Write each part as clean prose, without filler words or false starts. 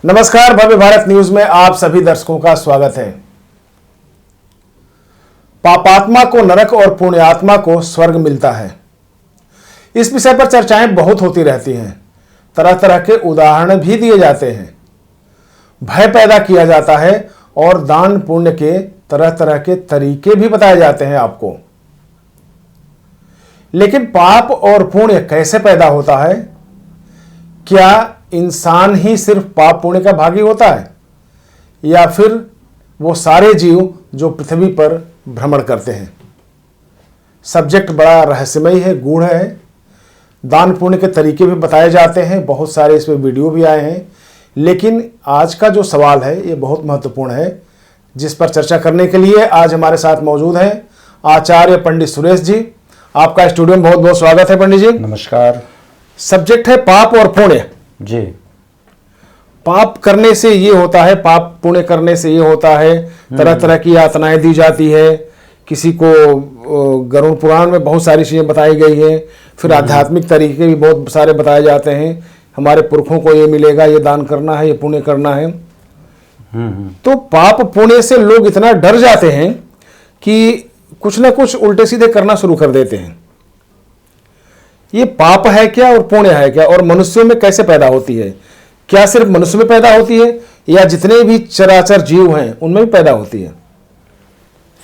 नमस्कार, भव्य भारत न्यूज में आप सभी दर्शकों का स्वागत है। पापात्मा को नरक और पुण्यात्मा को स्वर्ग मिलता है। इस विषय पर चर्चाएं बहुत होती रहती हैं। तरह तरह के उदाहरण भी दिए जाते हैं, भय पैदा किया जाता है और दान पुण्य के तरह तरह के तरीके भी बताए जाते हैं आपको। लेकिन पाप और पुण्य कैसे पैदा होता है? क्या इंसान ही सिर्फ पाप पुण्य का भागी होता है या फिर वो सारे जीव जो पृथ्वी पर भ्रमण करते हैं? सब्जेक्ट बड़ा रहस्यमयी है, गूढ़ है। दान पुण्य के तरीके भी बताए जाते हैं, बहुत सारे इसमें वीडियो भी आए हैं। लेकिन आज का जो सवाल है ये बहुत महत्वपूर्ण है, जिस पर चर्चा करने के लिए आज हमारे साथ मौजूद हैं आचार्य पंडित सुरेश जी। आपका स्टूडियो में बहुत बहुत स्वागत है पंडित जी। नमस्कार। सब्जेक्ट है पाप और पुण्य जी। पाप करने से ये होता है, पाप पुण्य करने से ये होता है, तरह तरह की यातनाएं दी जाती है। किसी को गरुड़ पुराण में बहुत सारी चीजें बताई गई है, फिर आध्यात्मिक तरीके भी बहुत सारे बताए जाते हैं। हमारे पुरखों को ये मिलेगा, ये दान करना है, ये पुण्य करना है। तो पाप पुण्य से लोग इतना डर जाते हैं कि कुछ ना कुछ उल्टे सीधे करना शुरू कर देते हैं। ये पाप है क्या और पुण्य है क्या, और मनुष्यों में कैसे पैदा होती है? क्या सिर्फ मनुष्य में पैदा होती है या जितने भी चराचर जीव हैं उनमें भी पैदा होती है?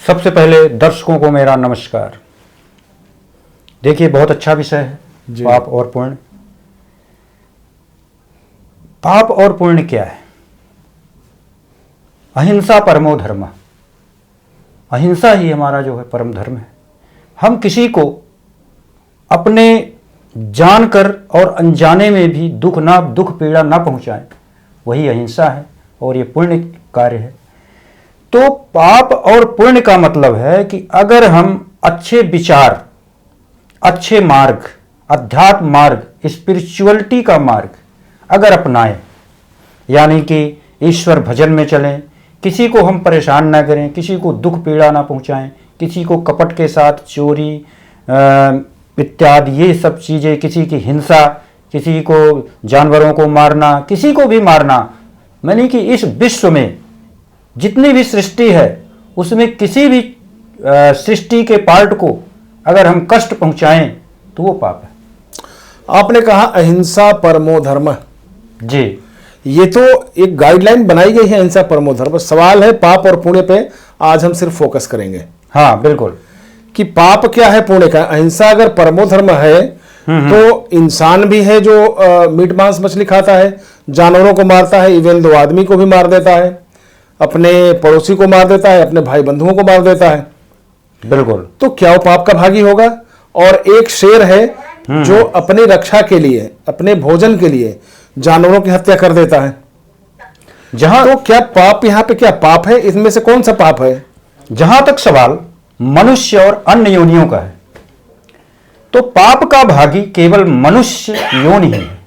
सबसे पहले दर्शकों को मेरा नमस्कार। देखिए, बहुत अच्छा विषय है पाप और पुण्य। पाप और पुण्य क्या है? अहिंसा परमो धर्म। अहिंसा ही हमारा जो है परम धर्म है। हम किसी को अपने जानकर और अनजाने में भी दुख पीड़ा ना पहुंचाएं, वही अहिंसा है और ये पुण्य कार्य है। तो पाप और पुण्य का मतलब है कि अगर हम अच्छे विचार, अच्छे मार्ग, अध्यात्म मार्ग, स्पिरिचुअलिटी का मार्ग अगर अपनाएं, यानी कि ईश्वर भजन में चलें, किसी को हम परेशान ना करें, किसी को दुख पीड़ा ना पहुंचाएं, किसी को कपट के साथ चोरी इत्यादि ये सब चीज़ें, किसी की हिंसा, किसी को जानवरों को मारना, किसी को भी मारना, यानी कि इस विश्व में जितनी भी सृष्टि है उसमें किसी भी सृष्टि के पार्ट को अगर हम कष्ट पहुंचाएं तो वो पाप है। आपने कहा अहिंसा परमो धर्म। जी। ये तो एक गाइडलाइन बनाई गई है, अहिंसा परमो धर्म। सवाल है पाप और पुण्य पे आज हम सिर्फ फोकस करेंगे। हाँ, बिल्कुल। कि पाप क्या है, पुण्य का। अहिंसा अगर परमो धर्म है तो इंसान भी है जो मीट मांस मछली खाता है, जानवरों को मारता है, इवन दो आदमी को भी मार देता है, अपने पड़ोसी को मार देता है, अपने भाई बंधुओं को मार देता है। बिल्कुल। तो क्या वो पाप का भागी होगा? और एक शेर है जो अपनी रक्षा के लिए, अपने भोजन के लिए जानवरों की हत्या कर देता है। जहां तो क्या पाप, यहाँ पे क्या पाप है? इसमें से कौन सा पाप है? जहां तक सवाल मनुष्य और अन्य योनियों का है, तो पाप का भागी केवल मनुष्य योनि ही है।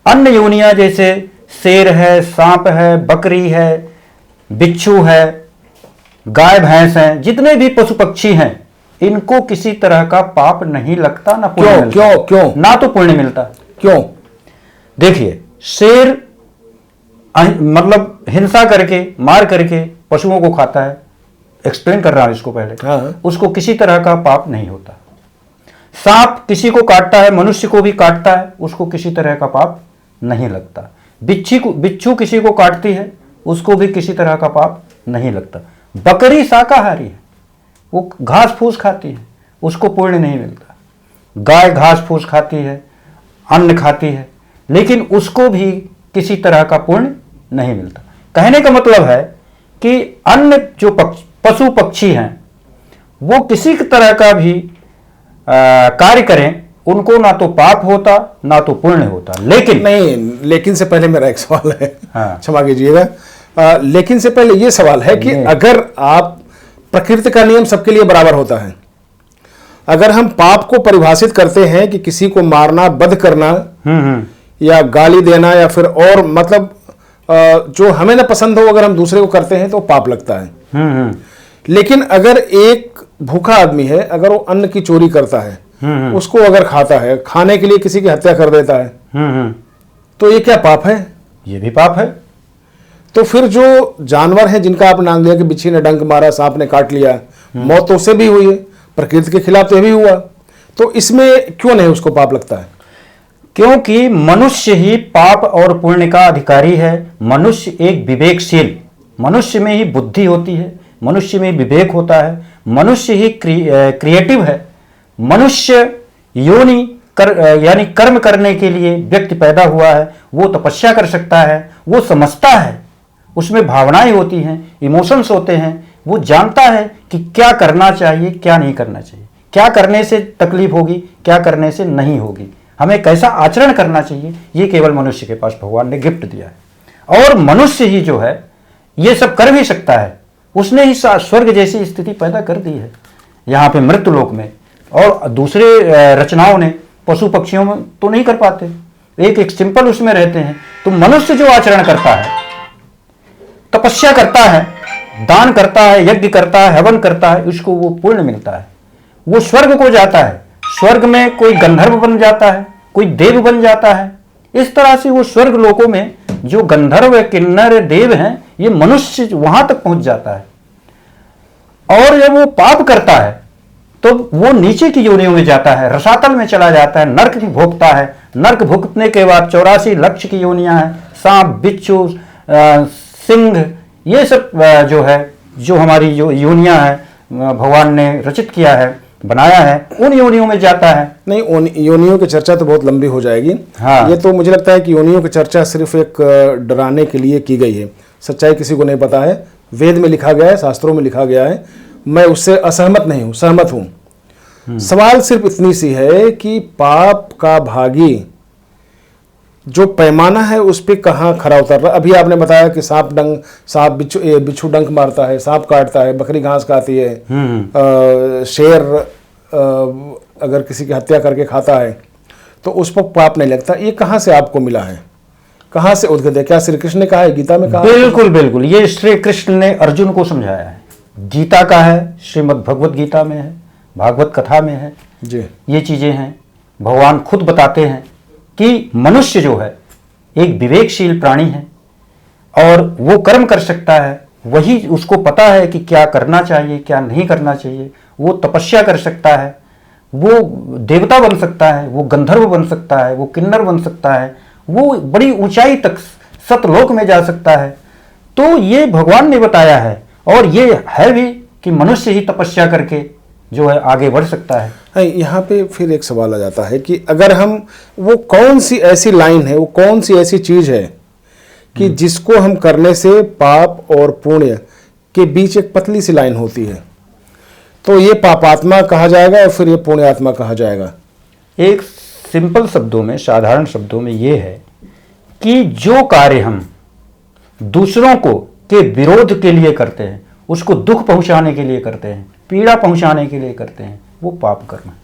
अन्य योनियां जैसे शेर है, सांप है, बकरी है, बिच्छू है, गाय भैंस है, जितने भी पशु पक्षी हैं, इनको किसी तरह का पाप नहीं लगता, ना पुण्य मिलता। क्यों? ना तो पुण्य मिलता। क्यों? देखिए, शेर मतलब हिंसा करके, मार करके पशुओं को खाता है। एक्सप्लेन कर रहा हूं इसको पहले। हाँ। उसको किसी तरह का पाप नहीं होता। सांप किसी को काटता है, मनुष्य को भी काटता है, उसको किसी तरह का पाप नहीं लगता। बिच्छू किसी को काटती है, उसको भी किसी तरह का पाप नहीं लगता। बकरी शाकाहारी है, वो घास फूस खाती है, उसको पुण्य नहीं मिलता। गाय घास फूस खाती है, अन्न खाती है, लेकिन उसको भी किसी तरह का पुण्य नहीं मिलता। कहने का मतलब है कि अन्य जो पशु पक्षी हैं वो किसी तरह का भी कार्य करें, उनको ना तो पाप होता ना तो पुण्य होता। लेकिन से पहले मेरा एक सवाल है। हाँ। क्षमा कीजिएगा। लेकिन से पहले ये सवाल है कि अगर आप, प्रकृति का नियम सबके लिए बराबर होता है। अगर हम पाप को परिभाषित करते हैं कि किसी को मारना, वध करना या गाली देना या फिर और मतलब जो हमें ना पसंद हो अगर हम दूसरे को करते हैं तो पाप लगता है। लेकिन अगर एक भूखा आदमी है, अगर वो अन्न की चोरी करता है, उसको अगर खाता है, खाने के लिए किसी की हत्या कर देता है, तो ये क्या पाप है? ये भी पाप है। तो फिर जो जानवर हैं जिनका आपने नाम लिया कि बिच्छी ने डंक मारा, सांप ने काट लिया, मौत तो उससे भी हुई है, प्रकृति के खिलाफ तो ये भी हुआ, तो इसमें क्यों नहीं उसको पाप लगता है? क्योंकि मनुष्य ही पाप और पुण्य का अधिकारी है। मनुष्य एक विवेकशील, मनुष्य में ही बुद्धि होती है, मनुष्य में विवेक होता है, मनुष्य ही क्रिएटिव है। मनुष्य योनि यानी कर्म करने के लिए व्यक्ति पैदा हुआ है। वो तपस्या कर सकता है, वो समझता है, उसमें भावनाएं होती हैं, इमोशंस होते हैं, वो जानता है कि क्या करना चाहिए, क्या नहीं करना चाहिए, क्या करने से तकलीफ होगी, क्या करने से नहीं होगी, हमें कैसा आचरण करना चाहिए। ये केवल मनुष्य के पास भगवान ने गिफ्ट दिया है। और मनुष्य ही जो है ये सब कर भी सकता है। उसने ही स्वर्ग जैसी स्थिति पैदा कर दी है यहाँ पे मृत्युलोक में, और दूसरे रचनाओं ने पशु पक्षियों में तो नहीं कर पाते, एक सिंपल उसमें रहते हैं। तो मनुष्य जो आचरण करता है, तपस्या करता है, दान करता है, यज्ञ करता है, हवन करता है, उसको वो पुण्य मिलता है, वो स्वर्ग को जाता है। स्वर्ग में कोई गंधर्व बन जाता है, कोई देव बन जाता है। इस तरह से वो स्वर्ग लोकों में जो गंधर्व किन्नर देव हैं, ये मनुष्य वहां तक पहुंच जाता है। और जब वो पाप करता है तो वो नीचे की योनियों में जाता है, रसातल में चला जाता है, नर्क की भोगता है। नर्क भुगतने के बाद 84 लक्ष की योनियां हैं, सांप, बिच्छू, सिंह, ये सब जो है, जो हमारी जो योनियां हैं भगवान ने रचित किया है, बनाया है, उन योनियों में जाता है। नहीं, उन योनियों की चर्चा तो बहुत लंबी हो जाएगी। हाँ। ये तो मुझे लगता है कि योनियों की चर्चा सिर्फ एक डराने के लिए की गई है, सच्चाई किसी को नहीं पता है। वेद में लिखा गया है, शास्त्रों में लिखा गया है, मैं उससे असहमत नहीं हूं, सहमत हूं। सवाल सिर्फ इतनी सी है कि पाप का भागी जो पैमाना है उस पर कहाँ खरा उतर रहा। अभी आपने बताया कि सांप बिच्छू डंक मारता है, सांप काटता है, बकरी घास खाती है, शेर अगर किसी की हत्या करके खाता है तो उस पर पाप नहीं लगता। ये कहाँ से आपको मिला है, कहाँ से उद्गत है? क्या श्री कृष्ण ने कहा है, गीता में कहा? बिल्कुल बिल्कुल, ये श्री कृष्ण ने अर्जुन को समझाया है, गीता का है, श्रीमद् भगवत गीता में है, भागवत कथा में है जी। ये चीजें हैं। भगवान खुद बताते हैं कि मनुष्य जो है एक विवेकशील प्राणी है और वो कर्म कर सकता है, वही उसको पता है कि क्या करना चाहिए, क्या नहीं करना चाहिए। वो तपस्या कर सकता है, वो देवता बन सकता है, वो गंधर्व बन सकता है, वो किन्नर बन सकता है, वो बड़ी ऊंचाई तक सतलोक में जा सकता है। तो ये भगवान ने बताया है, और ये है भी कि मनुष्य ही तपस्या करके जो है आगे बढ़ सकता है। यहाँ पे फिर एक सवाल आ जाता है कि अगर हम, वो कौन सी ऐसी लाइन है, वो कौन सी ऐसी चीज है कि जिसको हम करने से पाप और पुण्य के बीच एक पतली सी लाइन होती है, तो ये पापात्मा कहा जाएगा और फिर ये पुण्यात्मा कहा जाएगा? एक सिंपल शब्दों में, साधारण शब्दों में ये है कि जो कार्य हम दूसरों को के विरोध के लिए करते हैं, उसको दुख पहुंचाने के लिए करते हैं, पीड़ा पहुंचाने के लिए करते हैं, वो पाप कर्म है।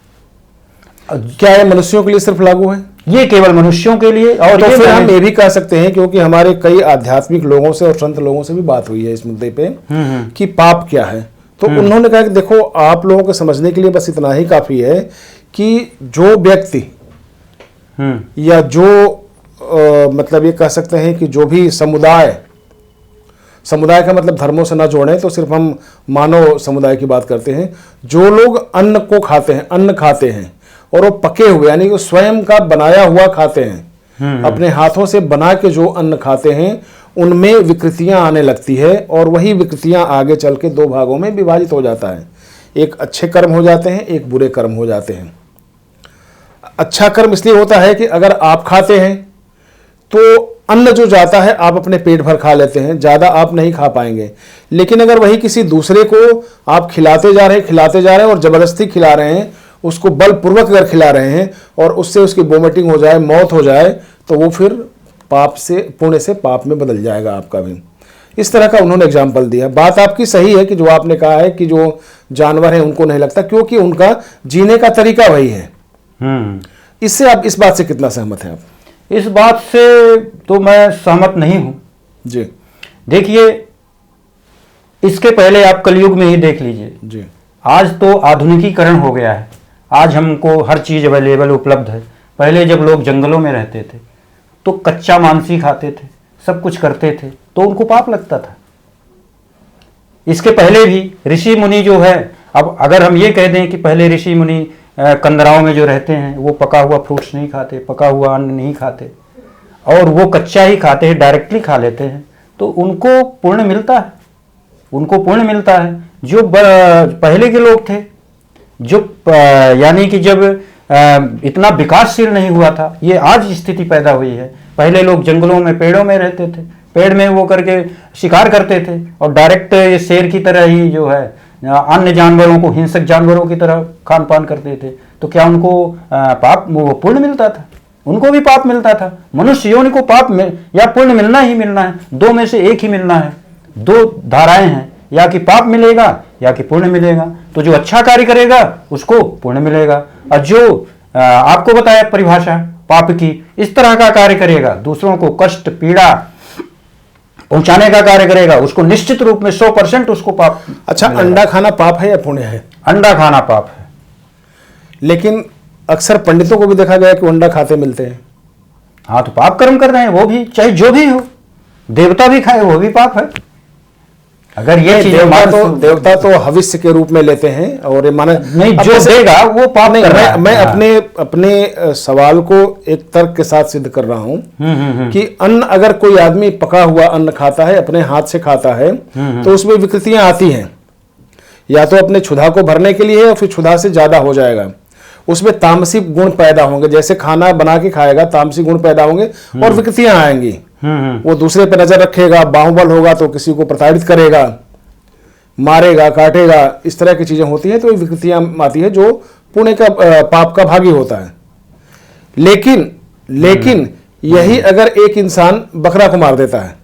क्या ये मनुष्यों के लिए सिर्फ लागू है? ये केवल मनुष्यों के लिए। और तो फिर हम ये भी कह सकते हैं, क्योंकि हमारे कई आध्यात्मिक लोगों से और संत लोगों से भी बात हुई है इस मुद्दे पे कि पाप क्या है, तो उन्होंने कहा कि देखो, आप लोगों को समझने के लिए बस इतना ही काफी है कि जो व्यक्ति या जो मतलब ये कह सकते हैं कि जो भी समुदाय का मतलब धर्मों से ना जोड़ें, तो सिर्फ हम मानव समुदाय की बात करते हैं, जो लोग अन्न को खाते हैं, अन्न खाते हैं और वो पके हुए, यानी कि स्वयं का बनाया हुआ खाते हैं, अपने हाथों से बना के जो अन्न खाते हैं, उनमें विकृतियां आने लगती है और वही विकृतियां आगे चल के दो भागों में विभाजित हो जाता है। एक अच्छे कर्म हो जाते हैं, एक बुरे कर्म हो जाते हैं। अच्छा कर्म इसलिए होता है कि अगर आप खाते हैं तो अन्न जो जाता है आप अपने पेट भर खा लेते हैं, ज़्यादा आप नहीं खा पाएंगे। लेकिन अगर वही किसी दूसरे को आप खिलाते जा रहे हैं और ज़बरदस्ती खिला रहे हैं, उसको बलपूर्वक अगर खिला रहे हैं और उससे उसकी वोमिटिंग हो जाए, मौत हो जाए, तो वो फिर पाप से, पुण्य से पाप में बदल जाएगा आपका भी। इस तरह का उन्होंने एग्जाम्पल दिया। बात आपकी सही है कि जो आपने कहा है कि जो जानवर हैं उनको नहीं लगता, क्योंकि उनका जीने का तरीका वही है। इससे आप, इस बात से कितना सहमत हैं आप? इस बात से तो मैं सहमत नहीं हूं जी। देखिए, इसके पहले आप कलयुग में ही देख लीजिए जी। आज तो आधुनिकीकरण हो गया है, आज हमको हर चीज अवेलेबल उपलब्ध है। पहले जब लोग जंगलों में रहते थे तो कच्चा मांस ही खाते थे, सब कुछ करते थे तो उनको पाप लगता था। इसके पहले भी ऋषि मुनि जो है, अब अगर हम ये कह दें कि पहले ऋषि मुनि कंदराओं में जो रहते हैं वो पका हुआ फ्रूट्स नहीं खाते, पका हुआ अन्न नहीं खाते और वो कच्चा ही खाते हैं, डायरेक्टली खा लेते हैं, तो उनको पुण्य मिलता है, उनको पुण्य मिलता है। जो पहले के लोग थे, जो यानी कि जब इतना विकासशील नहीं हुआ था, ये आज स्थिति पैदा हुई है। पहले लोग जंगलों में, पेड़ों में रहते थे, पेड़ में वो करके शिकार करते थे और डायरेक्ट ये शेर की तरह ही जो है अन्य जानवरों को, हिंसक जानवरों की तरह खान पान करते थे। तो क्या उनको पाप, वो पुण्य मिलता था? उनको भी पाप मिलता था। मनुष्य योनि को पाप या पुण्य मिलना ही मिलना है, दो में से एक ही मिलना है। दो धाराएं हैं, या कि पाप मिलेगा या कि पुण्य मिलेगा। तो जो अच्छा कार्य करेगा उसको पुण्य मिलेगा, और जो आपको बताया परिभाषा पाप की, इस तरह का कार्य करेगा, दूसरों को कष्ट पीड़ा पहुंचाने का कार्य करेगा, उसको निश्चित रूप में 100% उसको पाप। अच्छा, अंडा खाना पाप है या पुण्य है? अंडा खाना पाप है, लेकिन अक्सर पंडितों को भी देखा गया कि अंडा खाते मिलते हैं। हाँ, तो पाप कर्म कर रहे हैं वो भी, चाहे जो भी हो। देवता भी खाए वो भी पाप है। अगर ये चीज देवता तो हविष्य के रूप में लेते हैं और ये माने नहीं, जो देगा वो पाप नहीं कर रहा है। मैं अपने सवाल को एक तर्क के साथ सिद्ध कर रहा हूं कि अन्न, अगर कोई आदमी पका हुआ अन्न खाता है, अपने हाथ से खाता है, तो उसमें विकृतियां आती हैं। या तो अपने क्षुधा को भरने के लिए है और फिर क्षुधा से ज्यादा हो जाएगा, उसमें तामसी गुण पैदा होंगे। जैसे खाना बना के खाएगा, तामसी गुण पैदा होंगे और विकृतियां आएंगी। वो दूसरे पे नजर रखेगा, बाहुबल होगा तो किसी को प्रताड़ित करेगा, मारेगा, काटेगा, इस तरह की चीजें होती हैं। तो ये विकृतियां आती है जो पुण्य का, पाप का भागी होता है। लेकिन यही अगर एक इंसान बकरा को मार देता है,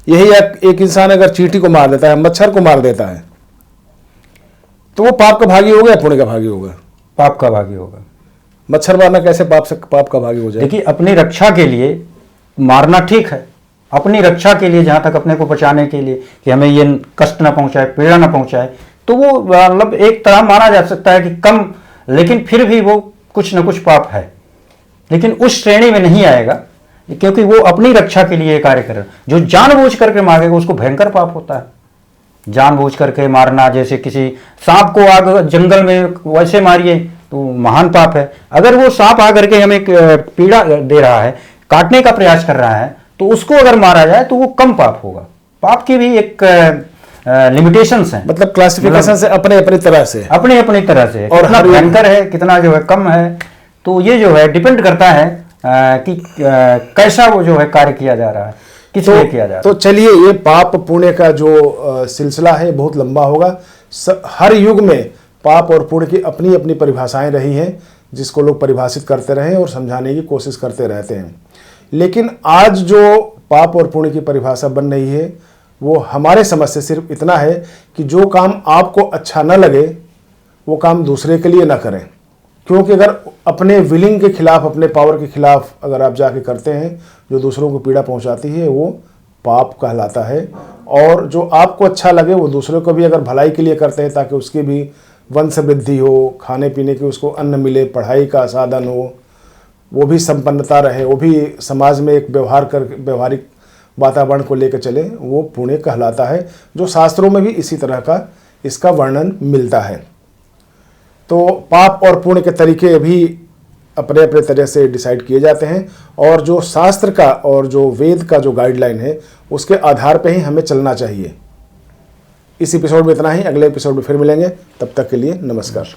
यही एक इंसान अगर चींटी को मार देता है, मच्छर को मार देता है, तो वो पाप का भागी होगा या पुण्य का भागी होगा? पाप का भागी होगा। मच्छर मारना कैसे पाप का भागी हो जाए? देखिए, अपनी रक्षा के लिए मारना ठीक है, अपनी रक्षा के लिए, जहां तक अपने को बचाने के लिए कि हमें ये कष्ट ना पहुंचाए, पीड़ा ना पहुंचाए, तो वो मतलब एक तरह माना जा सकता है कि कम, लेकिन फिर भी वो कुछ ना कुछ पाप है, लेकिन उस श्रेणी में नहीं आएगा क्योंकि वो अपनी रक्षा के लिए कार्य कर रहा है। जो जानबूझ करके मारेगा उसको भयंकर पाप होता है। जानबूझ करके मारना, जैसे किसी सांप को आग जंगल में वैसे मारिए तो महान पाप है। अगर वो सांप आकर के हमें पीड़ा दे रहा है, काटने का प्रयास कर रहा है, तो उसको अगर मारा जाए तो वो कम पाप होगा। पाप की भी एक लिमिटेशंस हैं, मतलब क्लासिफिकेशन से अपने अपनी तरह से, अपनी तरह से, और कितना भयंकर है, कितना जो है कम है। तो ये जो है डिपेंड करता है कि कैसा वो जो है कार्य किया जा रहा है, किस लिए किया जा रहा है। तो चलिए, ये पाप पुण्य का जो सिलसिला है बहुत लंबा होगा। हर युग में पाप और पुण्य की अपनी अपनी परिभाषाएं रही हैं, जिसको लोग परिभाषित करते रहे और समझाने की कोशिश करते रहते हैं। लेकिन आज जो पाप और पुण्य की परिभाषा बन रही है, वो हमारे समझ से सिर्फ इतना है कि जो काम आपको अच्छा न लगे वो काम दूसरे के लिए ना करें। क्योंकि अगर अपने विलिंग के खिलाफ, अपने पावर के खिलाफ अगर आप जाके करते हैं, जो दूसरों को पीड़ा पहुंचाती है, वो पाप कहलाता है। और जो आपको अच्छा लगे वो दूसरों को भी अगर भलाई के लिए करते हैं, ताकि उसकी भी वंश वृद्धि हो, खाने पीने की उसको अन्न मिले, पढ़ाई का साधन हो, वो भी संपन्नता रहे, वो भी समाज में एक व्यवहारिक वातावरण को लेकर चले, वो पुण्य कहलाता है। जो शास्त्रों में भी इसी तरह का इसका वर्णन मिलता है। तो पाप और पुण्य के तरीके भी अपने अपने तरह से डिसाइड किए जाते हैं, और जो शास्त्र का और जो वेद का जो गाइडलाइन है, उसके आधार पर ही हमें चलना चाहिए। इस एपिसोड में इतना ही। अगले एपिसोड में फिर मिलेंगे, तब तक के लिए नमस्कार।